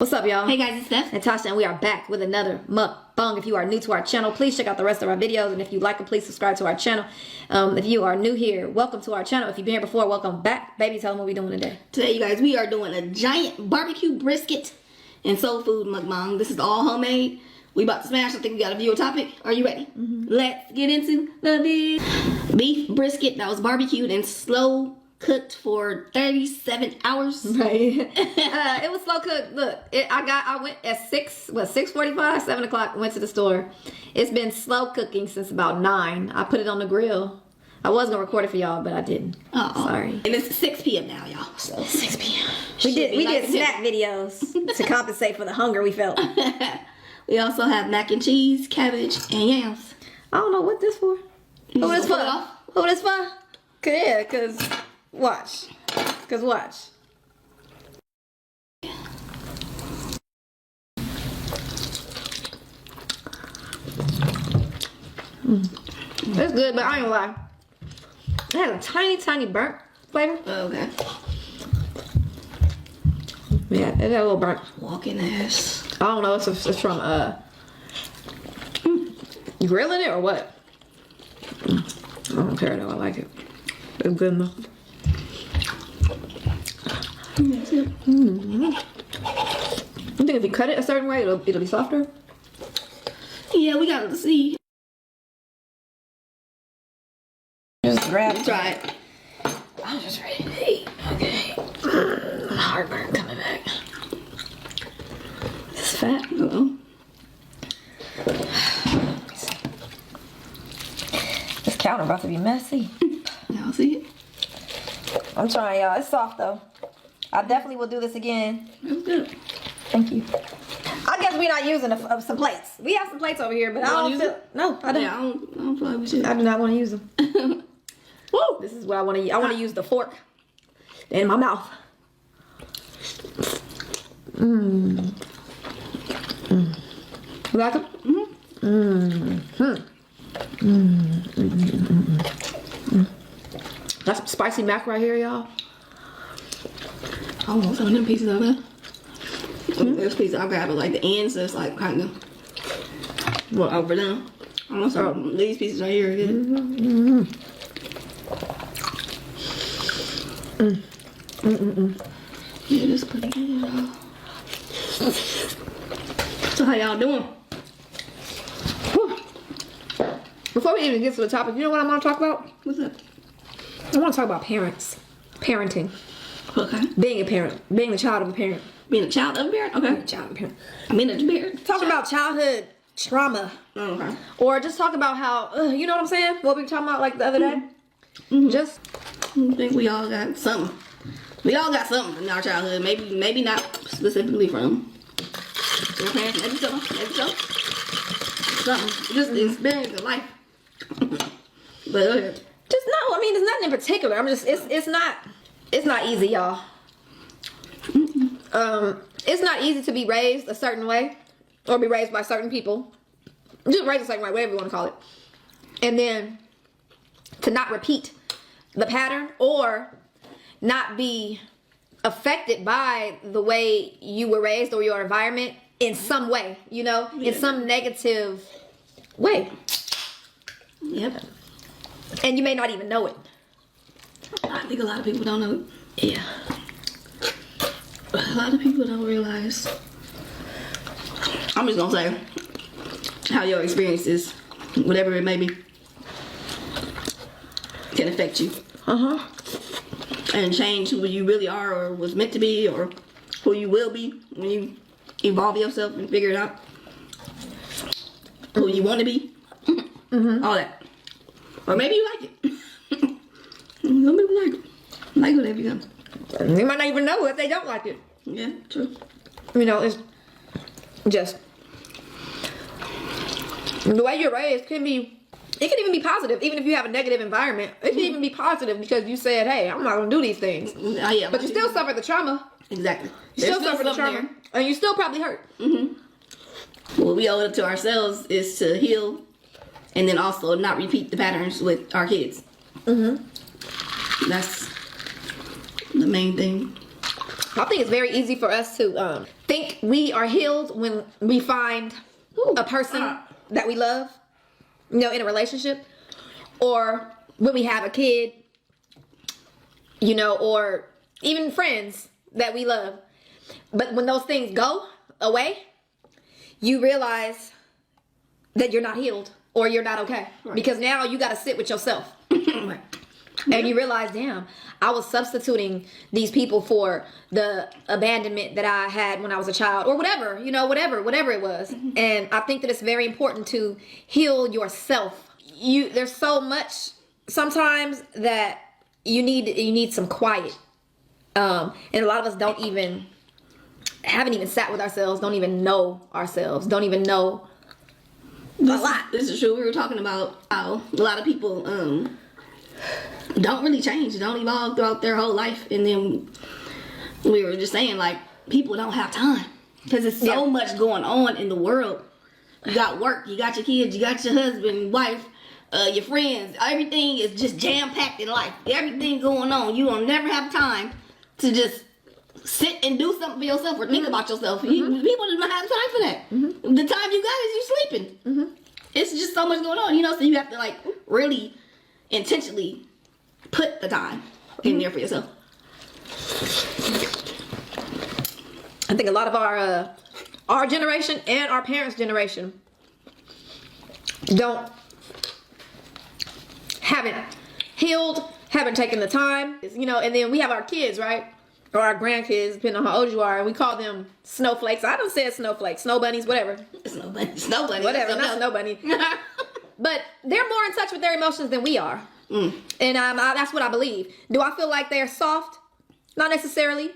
What's up, y'all? Hey guys, it's Steph and Tasha, and we are back with another mukbang. If you are new to our channel, please check out the rest of our videos, and if you like them, please subscribe to our channel. If you are new here, welcome to our channel. If you've been here before, welcome back. Baby, tell them what we're doing today. Today, you guys, we are doing a giant barbecue brisket and soul food mukbang. This is all homemade. We about to smash. I think we got a viewer topic. Are you ready? Let's get into the video. Beef brisket that was barbecued and slow cooked for 37 hours. Right. It was slow cooked. Look, I went at 6:45, 7 o'clock, went to the store. It's been slow cooking since about 9. I put it on the grill. I was gonna record it for y'all, but I didn't. Sorry. And it's 6 p.m. now, y'all. So 6 p.m. We did snack videos to compensate for the hunger we felt. We also have mac and cheese, cabbage, and yams. I don't know what this for. Who this for? Who this for? Yeah, cause watch. It's good, but I ain't gonna lie. It has a tiny burnt flavor. Oh, okay. Yeah, it got a little burnt. Walking ass. I don't know. It's from grilling it or what? I don't care though. I like it. It's good enough. You think if you cut it a certain way, it'll be softer? Yeah, we gotta see. Just grab it. Try it. I'm just ready to eat. Okay. Heartburn coming back. This is fat. Uh-oh. This counter about to be messy. Y'all see it? I'm trying, y'all. It's soft though. I definitely will do this again. That's good. Thank you. I guess we're not using some plates. We have some plates over here, but I don't feel. No, I don't. Yeah, I don't feel like we should. I do not want to use them. Woo! This is what I want to use. I want to use the fork in my mouth. You like it? That's some spicy mac right here, y'all. I want some of them pieces of it. This piece I grab it like the ends, so it's like kind of What? over them. I want some of these pieces right here. Yeah, this pretty good. So how y'all doing? Whew. Before we even get to the topic, you know what I want to talk about? What's up? I want to talk about parenting, Okay. being a parent, being the child of a parent. Being a child of a parent? Okay. Child of a parent. Being a parent? Talk about childhood trauma. Okay. Or just talk about how, you know what I'm saying? What we were talking about like the other day? Just. I think we all got something. We all got something in our childhood. Maybe not specifically from your parents. Maybe so. Something. Just the experience of life. But Just no, I mean, it's nothing in particular. I'm just, it's not easy, y'all. It's not easy to be raised a certain way or be raised by certain people. Just raised a certain way, whatever you want to call it. And then to not repeat the pattern or not be affected by the way you were raised or your environment in some way, you know, in some negative way. Yep. And you may not even know it. I think a lot of people don't know it. Yeah. A lot of people don't realize. I'm just gonna say how your experiences, whatever it may be, can affect you. And change who you really are or was meant to be or who you will be when you evolve yourself and figure it out. Who you want to be. All that. Or maybe you like it. Some people like it. Like whatever you got. They might not even know if they don't like it. Yeah, true. You know, it's just the way you're raised can be. It can even be positive, even if you have a negative environment. It can even be positive because you said, "Hey, I'm not gonna do these things." Yeah, but you still suffer the trauma. Exactly. You still suffer the trauma, and you still probably hurt. What we owe it to ourselves is to heal, and then also not repeat the patterns with our kids. That's the main thing. I think it's very easy for us to think we are healed when we find a person that we love, in a relationship, or when we have a kid, or even friends that we love. But when those things go away, you realize that you're not healed or you're not okay. Right. Because now you got to sit with yourself. Right. And you realize, damn, I was substituting these people for the abandonment that I had when I was a child, or whatever, whatever it was. Mm-hmm. And I think that it's very important to heal yourself. There's so much sometimes that you need some quiet. And a lot of us haven't even sat with ourselves, don't even know ourselves, don't even know a lot. This is true. We were talking about how a lot of people don't really change, don't evolve throughout their whole life. And then we were just saying, like, people don't have time because there's so much going on in the world. You got work, you got your kids, you got your husband, wife, your friends. Everything is just jam-packed in life. Everything going on. You will never have time to just sit and do something for yourself or think about yourself. Mm-hmm. People do not have time for that. Mm-hmm. The time you got is you sleeping. Mm-hmm. It's just so much going on, so you have to, like, really intentionally put the time in there for yourself. I think a lot of our generation and our parents' generation haven't healed, haven't taken the time, and then we have our kids, right? Or our grandkids, depending on how old you are, and we call them snowflakes. I don't say snowflakes, snow bunnies, whatever. Snow bunny. Whatever, not snow bunny. But they're more in touch with their emotions than we are. Mm. And that's what I believe. Do I feel like they're soft? Not necessarily.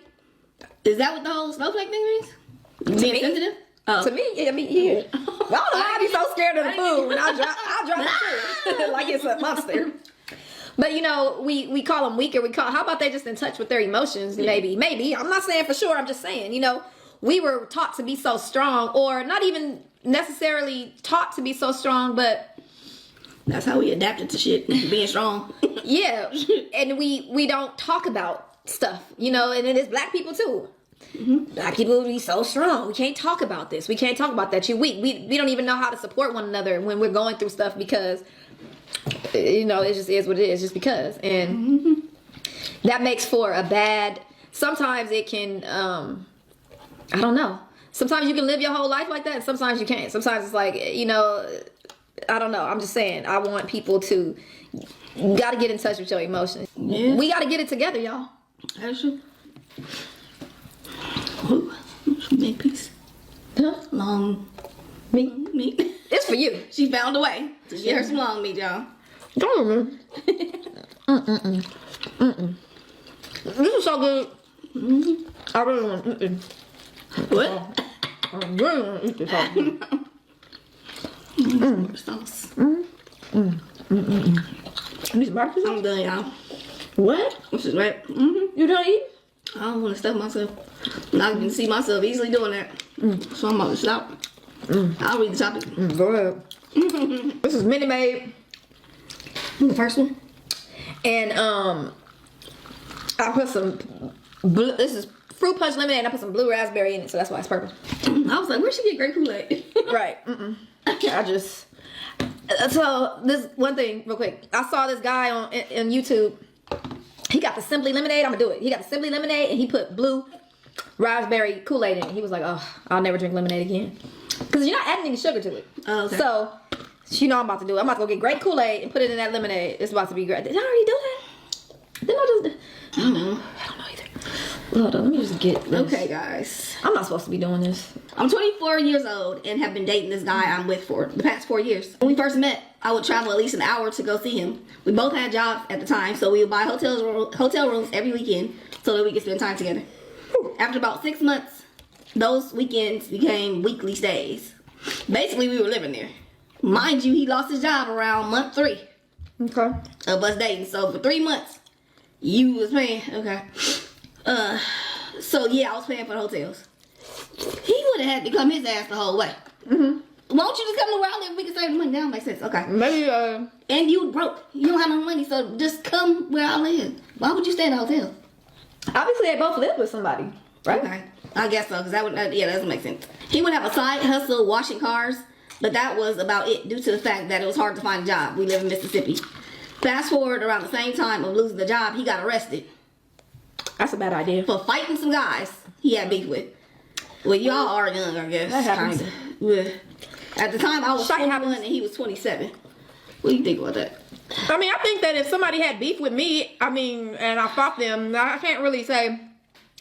Is that what the whole snowflake thing means? Being sensitive? Oh. To me, yeah. I don't know why I be so scared of the food when I'll drop the food like it's a monster. But we call them weaker. How about they just in touch with their emotions? Maybe. I'm not saying for sure. I'm just saying. We were taught to be so strong, or not even necessarily taught to be so strong, but that's how we adapted to shit, being strong. Yeah, and we don't talk about stuff, and it is black people too. Mm-hmm. Black people be so strong. We can't talk about this. We can't talk about that. You're weak. We don't even know how to support one another when we're going through stuff because, it just is what it is, just because. And that makes for a bad, sometimes it can, I don't know. Sometimes you can live your whole life like that, and sometimes you can't. Sometimes it's like, I don't know. I'm just saying, I want people to, you got to get in touch with your emotions. Yeah. We got to get it together, y'all. That's true. Ooh, big piece. Huh? Long meat. It's for you. She found a way to get her some long meat, y'all. This is so good. Mm-hmm. I really want to eat it. What? I really want to eat this sauce. Sauce. These barbecue sauce? I'm done, y'all. What? This is right. Mm-hmm. You done eat? I don't want to stuff myself. I can see myself easily doing that. So I'm about to stop. I'll read the topic. Go ahead. This is Minute Maid. The first one. And I put some blue, this is fruit punch lemonade, and I put some blue raspberry in it, so that's why it's purple. I was like, where'd she get grape Kool-Aid? Right. So this one thing real quick. I saw this guy on YouTube. He got the Simply Lemonade. I'm gonna do it. He got the Simply Lemonade and he put blue raspberry Kool-Aid in it. He was like, oh, I'll never drink lemonade again. Because you're not adding any sugar to it. Oh, okay. So, I'm about to do it. I'm about to go get grape Kool-Aid and put it in that lemonade. It's about to be great. Did I already do that? Didn't I just... I don't know either. Hold on, let me just get this. Okay, guys. I'm not supposed to be doing this. I'm 24 years old and have been dating this guy I'm with for the past 4 years. When we first met, I would travel at least an hour to go see him. We both had jobs at the time, so we would buy hotel rooms every weekend so that we could spend time together. After about 6 months, those weekends became weekly stays. Basically, we were living there. Mind you, he lost his job around month 3 of us dating. So for 3 months, you was paying. Okay. So yeah, I was paying for the hotels. He would have had to come his ass the whole way. Mm-hmm. Won't you just come to where I live? We can save the money. That don't make sense. Okay. Maybe, and you broke. You don't have no money, so just come where I live. Why would you stay in a hotel? Obviously, they both live with somebody. right? Okay. I guess so, because that would, yeah, that doesn't make sense. He would have a side hustle washing cars, but that was about it due to the fact that it was hard to find a job. We live in Mississippi. Fast forward around the same time of losing the job, he got arrested. That's a bad idea. For fighting some guys he had beef with. Well, y'all are young, I guess. That happens. Yeah. At the time, I was Shite 21 happens. and he was 27. What do you think about that? I mean, I think that if somebody had beef with me, I mean, and I fought them, I can't really say,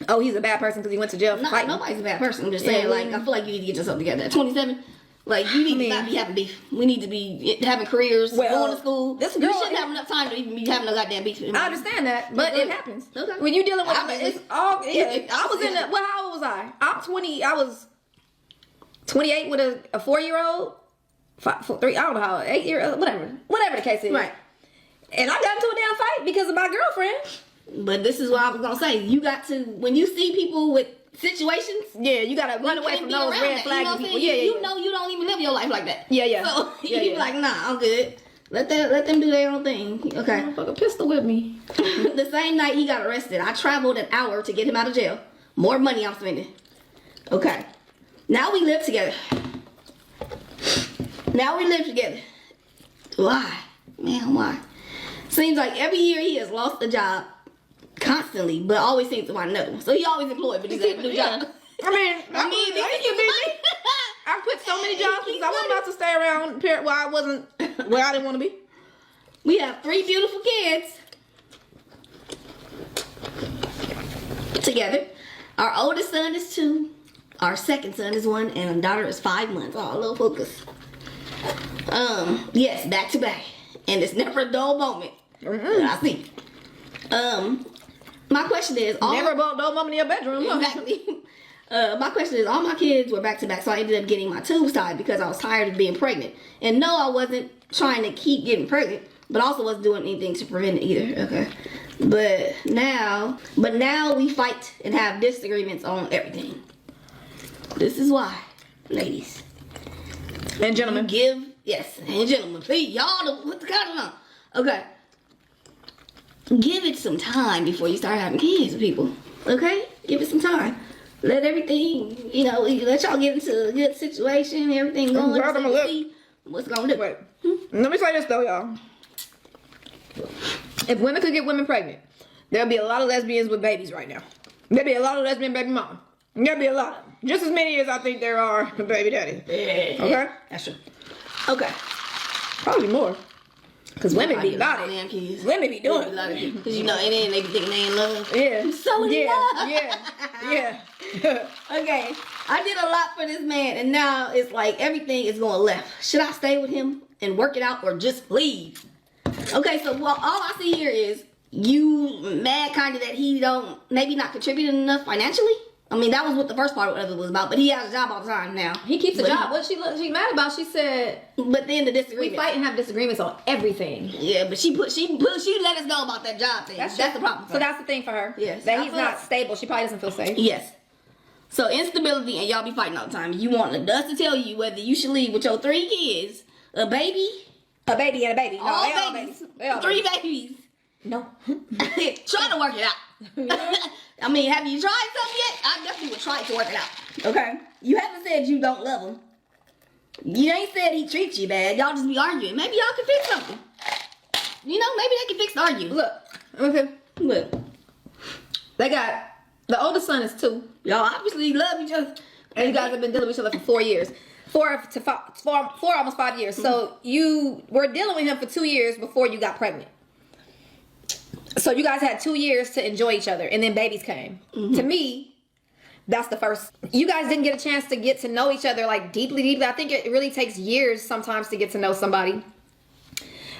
oh, he's a bad person because he went to jail for fighting. Nobody's a bad person. I'm just saying, Yeah, like, I feel like you need to get yourself together. At 27, like, you need to not be having beef. We need to be having careers, going to school. This You girl shouldn't have enough time to even be having a goddamn beef with him. I understand that, but it happens. Okay. When you're dealing with, I mean, it's all, yeah, I was in the, well, how old was I? I'm 20, I was 28 with a 4-year-old, 3, I don't know how, 8-year-old, whatever the case is. Right. And I got into a damn fight because of my girlfriend. But this is what I was going to say. You got to, when you see people with situations, Yeah, you gotta run away from those red flagging people. Yeah, you know you don't even live your life like that. Yeah, yeah. So Yeah, you yeah. be like, nah, I'm good. Let them do their own thing. Okay. Motherfucker pistol with me. The same night he got arrested, I traveled an hour to get him out of jail. More money I'm spending. Okay. Now we live together. Why? Man, why? Seems like every year he has lost a job constantly, but always seems to want no. So he always employed, but he's at a new job. I mean, I mean, I used to be. I quit so many jobs because I wasn't about to stay around where I wasn't, where I didn't want to be. We have 3 beautiful kids together. Our oldest son is 2. Our second son is 1, and our daughter is 5 months. Oh, a little focus. Yes, back to back, and it's never a dull moment. I see. My question is, Never about no moment in your bedroom. Huh? exactly. My question is, all my kids were back to back, so I ended up getting my tubes tied because I was tired of being pregnant. And no, I wasn't trying to keep getting pregnant, but also wasn't doing anything to prevent it either. Okay. But now we fight and have disagreements on everything. This is why, ladies And gentlemen, yes, and gentlemen, please, y'all put the condom on. Okay. Give it some time before you start having kids with people. Okay? Give it some time. Let everything, let y'all get into a good situation, everything going. Girl, I'ma look. See what's going to do. wait. Let me say this though, y'all. If women could get women pregnant, there'll be a lot of lesbians with babies right now. There'll be a lot of lesbian baby mama. There'll be a lot of them. Just as many as I think there are baby daddies. Okay? That's true. Okay. Probably more. Because women be about it. Damn kids. Women be doing it. Because and then they be thinking they in love. Yeah. I'm so in love. Yeah. Okay, I did a lot for this man, and now it's like everything is going left. Should I stay with him and work it out, or just leave? Okay, so all I see here is you mad kind of that he don't maybe not contributing enough financially. I mean, that was what the first part of it was about, but he has a job all the time now. He keeps a job. What she mad about? She said, but then the disagreement. we fight and have disagreements on everything. Yeah, but she let us know about that job thing. That's the problem. So that's the thing for her. Yes. That he's not stable. She probably doesn't feel safe. Yes. So instability, and y'all be fighting all the time. You want us to tell you whether you should leave with your 3 kids, a baby and a baby. No, all they all babies. They all 3 babies. babies. No. Try to work it out. I mean, have you tried something yet? I definitely would try to work it out. Okay? You haven't said you don't love him. You ain't said he treats you bad. Y'all just be arguing. Maybe y'all can fix something. Maybe they can fix the argument. Look. They got, the oldest son is 2. Y'all obviously love each other. And you guys have been dealing with each other for 4 years. 4 almost 5 years. So you were dealing with him for 2 years before you got pregnant. So you guys had 2 years to enjoy each other, and then babies came. To me, that's the first. You guys didn't get a chance to get to know each other like deeply. I think it really takes years sometimes to get to know somebody.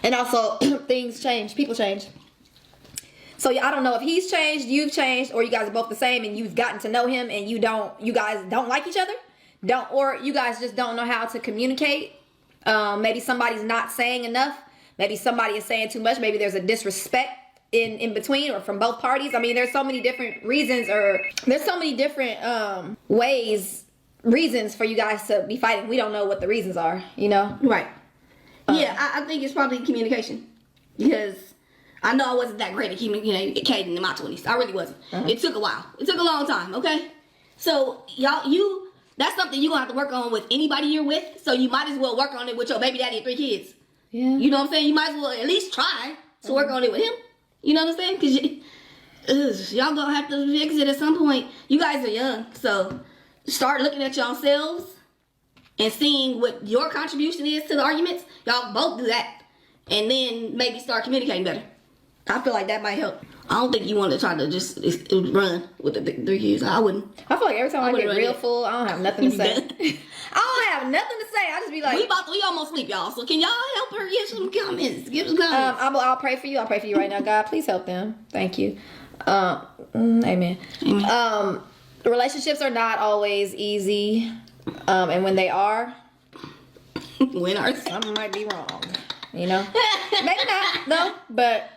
And also, things change, people change. So I don't know if he's changed, you've changed, or you guys are both the same, and you've gotten to know him, and you guys don't like each other, or you guys just don't know how to communicate. Maybe somebody's not saying enough. Maybe somebody is saying too much. Maybe there's a disrespect in between or from both parties. I mean, there's so many different reasons, or there's so many different reasons for you guys to be fighting. We don't know what the reasons are, Right. Yeah, I think it's probably communication. Because I know I wasn't that great at communicating in my 20s. I really wasn't. It took a while. It took a long time, okay? So that's something you're gonna have to work on with anybody you're with. So you might as well work on it with your baby daddy and 3 kids. Yeah. You know what I'm saying? You might as well at least try to work on it with him. You know what I'm saying? Because y'all gonna have to fix it at some point. You guys are young, so start looking at yourselves and seeing what your contribution is to the arguments. Y'all both do that, and then maybe start communicating better. I feel like that might help. I don't think you want to try to just run with the 3 kids. I wouldn't. I feel like every time I get real it. full, I don't have nothing to say. I don't have nothing to say. I just be like, We almost sleep, y'all. So can y'all help her get some comments? Give some comments. I'll pray for you. I'll pray for you right now. God, please help them. Thank you. Amen. Relationships are not always easy. And when they are, When are something might be wrong. You know? Maybe not, no, but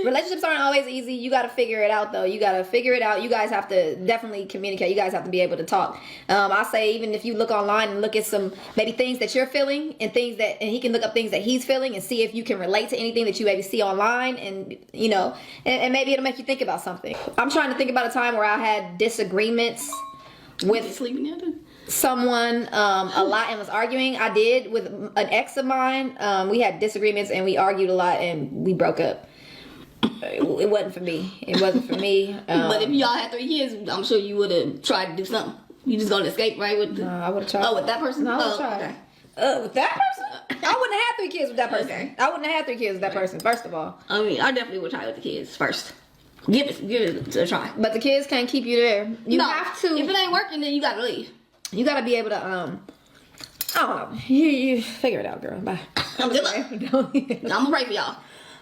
relationships aren't always easy. You got to figure it out, though. You got to figure it out. You guys have to definitely communicate. You guys have to be able to talk. I say even if you look online and look at some maybe things that you're feeling and he can look up things that he's feeling and see if you can relate to anything that you maybe see online, and you know, and maybe it'll make you think about something. I'm trying to think about a time where I had disagreements with someone a lot and was arguing. I did with an ex of mine. We had disagreements and we argued a lot and we broke up. It wasn't for me. It wasn't for me. But if y'all had 3 kids, I'm sure you would have tried to do something. You just gonna escape, right? No, I would have tried. Oh, with that person? No, I would have tried. Okay. With that person? I wouldn't have had 3 kids with that person. Okay. I wouldn't have had 3 kids with that person, first of all. I mean, I definitely would try with the kids first. Give it a try. But the kids can't keep you there. You have to. If it ain't working, then you gotta leave. You gotta be able to, I don't know. You figure it out, girl. Bye. I'm gonna pray for y'all.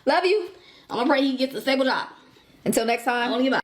Love you. I'm gonna pray he gets a stable job. Until next time. I wanna get back.